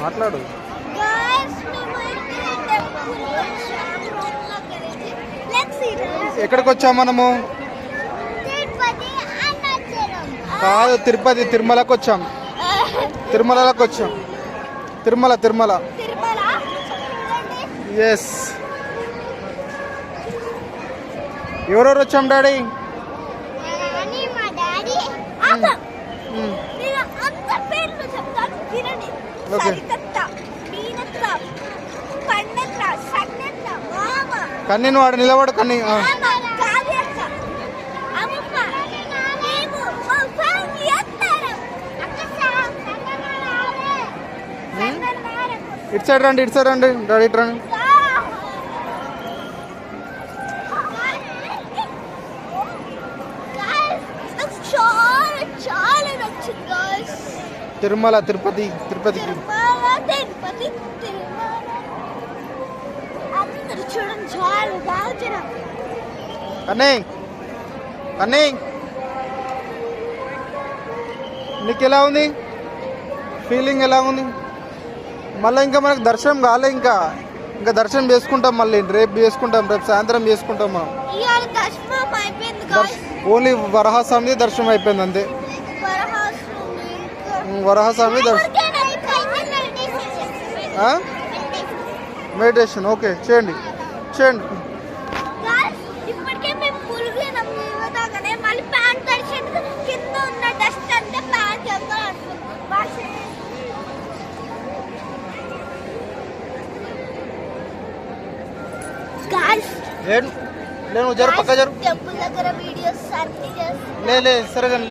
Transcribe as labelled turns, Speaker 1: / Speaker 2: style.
Speaker 1: మాట్లాడు. ఎక్కడికి వచ్చాం మనము? కాదు, తిరుపతి, తిరుమలకి వచ్చాం. తిరుమలకి వచ్చాం. తిరుమల తిరుమల. ఎస్. ఎవరెవరు వచ్చాం డాడీ? కన్నీని వాడు నిలబడు. కన్నీ ఇటు సైడ్ రండి, ఇటు సైడ్ రండి డాడీ, ఇటు రండి. తిరుమల తిరుపతి, తిరుపతికి అన్నీ అన్నీ. నీకు ఎలా ఉంది? ఫీలింగ్ ఎలా ఉంది? మళ్ళీ ఇంకా మనకు దర్శనం కాలే. ఇంకా దర్శనం చేసుకుంటాం, మళ్ళీ రేపు చేసుకుంటాం, రేపు సాయంత్రం చేసుకుంటాం మనం. ఓన్లీ వరహాస్వామి దర్శనం అయిపోయింది అంతే. వరహాస్వామి దర్శనం, మెడిటేషన్. ఓకే, చేయండి చేయండి. నేను జరు పక్క జరు. లే సరే.